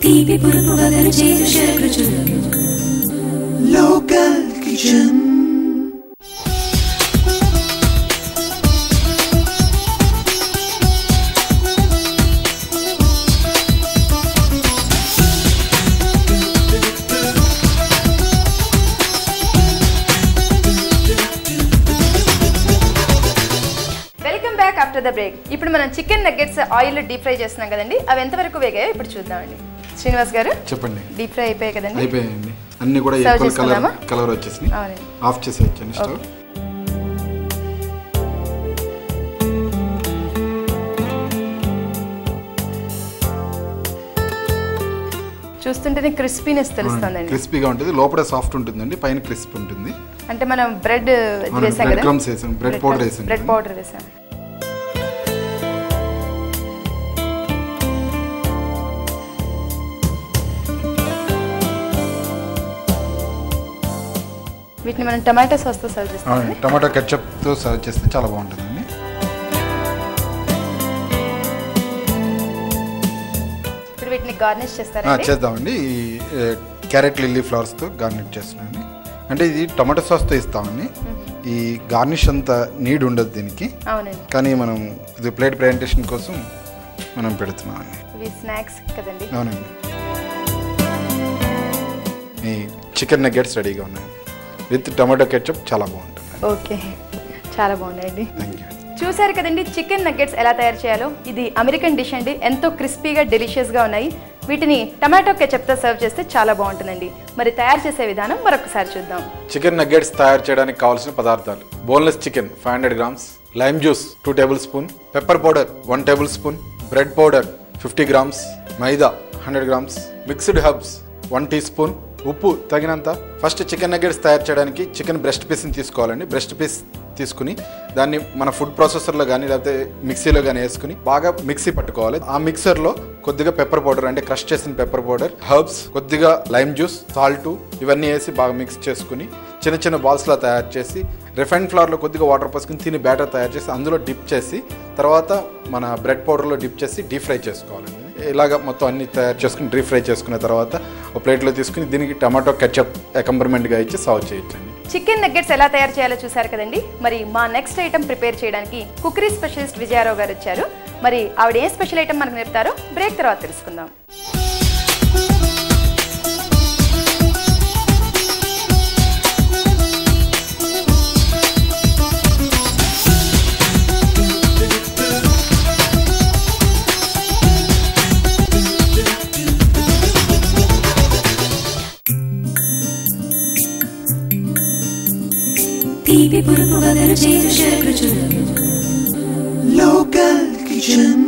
తీపి పురుపు వగరు చేదు శరకృచులు local kitchen. Welcome back after the break. ఇప్పుడు మనం chicken nuggets oil deep fry చేస్తున్నాం కదండి, అవి ఎంతవరకు వేగాయో ఇప్పుడు చూద్దామండి. శ్రీనివాస్ గారు చెప్పండి. డీప్ ఫ్రై అయిపోయాయి కదండి? అయిపోయాయండి, అన్ని కూడా ఈక్వల్ కలర్ వచ్చేసి ఆఫ్ చేసేయచ్చండి స్టవ్. చూస్తుంటేనే క్రిస్పీనెస్ తెలుస్తుందండి. క్రిస్పీగా ఉంటుంది, లోపల సాఫ్ట్ ఉంటుందండి, పైన క్రిస్ప్ ఉంటుంది. అంటే మనం బ్రెడ్ వేసాం కదా, క్రమ్స్ వేసాం, బ్రెడ్ పౌడర్ వేసాం, బ్రెడ్ పౌడర్ వేసాం. వీటిని మనం టమాటో సాస్ తో సర్వ్ చేస్తాం. టమాటో కెచప్ తో సర్వ్ చేస్తే చాలా బాగుంటుందండి. ఇప్పుడు వీటిని గార్నిష్ చేస్తారా? చేద్దామండి. క్యారెట్ లిల్లీ ఫ్లవర్స్ తో గార్నిష్ చేస్తున్నామండి. అంటే ఇది టమాటో సాస్ తో ఇస్తామండి. ఈ గార్నిష్ అంత నీడ్ ఉండదు దీనికి. అవునండి. కానీ మనం ఇది ప్లేట్ ప్రెజెంటేషన్ కోసం మనం పెడుతున్నామండి. ఇవి స్నాక్స్ కదండి. అవునండి. ఈ చికెన్ నగ్గెట్స్ రెడీగా ఉన్నాయి విత్ టమాటో కెచప్. చాలా బాగుంటుంది. ఓకే, చాలా బాగున్నాయండి. Thank you. చూసారు కదండి చికెన్ నగ్గెట్స్ ఎలా తయారు చేయాలో. ఇది అమెరికన్ డిష్ అండి, ఎంతో క్రిస్పీగా డెలిషియస్గా ఉన్నాయి. వీటిని టమాటో కెచప్తో సర్వ్ చేస్తే చాలా బాగుంటుందండి. మరి తయారు చేసే విధానం మరొకసారి చూద్దాం. చికెన్ నగ్గెట్స్ తయారు చేయడానికి కావాల్సిన పదార్థాలు: boneless chicken 500 grams, lime juice 2 tablespoons, pepper powder 1 tablespoon, bread powder 50 grams, మైదా 100 grams, మిక్స్డ్ హర్బ్స్ 1 teaspoon, ఉప్పు తగినంత. ఫస్ట్ చికెన్ నగ్గెట్స్ తయారు చేయడానికి చికెన్ బ్రెస్ట్ పీస్ని తీసుకోవాలండి. బ్రెస్ట్ పీస్ తీసుకుని దాన్ని మన ఫుడ్ ప్రాసెసర్లో కానీ లేకపోతే మిక్సీలో కానీ వేసుకుని బాగా మిక్సీ పట్టుకోవాలి. ఆ మిక్సర్లో కొద్దిగా పెప్పర్ పౌడర్, అంటే క్రష్ చేసిన పెప్పర్ పౌడర్, హర్బ్స్, కొద్దిగా లైమ్ జ్యూస్, సాల్ట్ ఇవన్నీ వేసి బాగా మిక్స్ చేసుకుని చిన్న చిన్న బాల్స్లా తయారు చేసి రిఫైన్డ్ ఫ్లవర్లో కొద్దిగా వాటర్ పోసుకుని తిని బ్యాటర్ తయారు చేసి అందులో డిప్ చేసి తర్వాత మన బ్రెడ్ పౌడర్లో డిప్ చేసి డీప్ ఫ్రై చేసుకోవాలండి. ఇలాగ మొత్తం అన్ని తయారు చేసుకుని డీప్ ఫ్రై చేసుకున్న తర్వాత ఒక ప్లేట్లో తీసుకుని దీనికి టమాటో కెచప్ అకంపర్మెంట్గా ఇచ్చి సర్వ్ చేయొచ్చండి. చికెన్ నగ్గెట్స్ ఎలా తయారు చేయాలో చూసారు కదండి. మరి మా నెక్స్ట్ ఐటమ్ ప్రిపేర్ చేయడానికి కుకరీ స్పెషలిస్ట్ విజయారావు గారు వచ్చారు. మరి ఆవిడ ఏ స్పెషల్ ఐటమ్ మనకు నేర్పుతారో బ్రేక్ తర్వాత తెలుసుకుందాం. తీపి పురుపు వగరు చేదు శరకృచులు లోకల్ కిచెన్.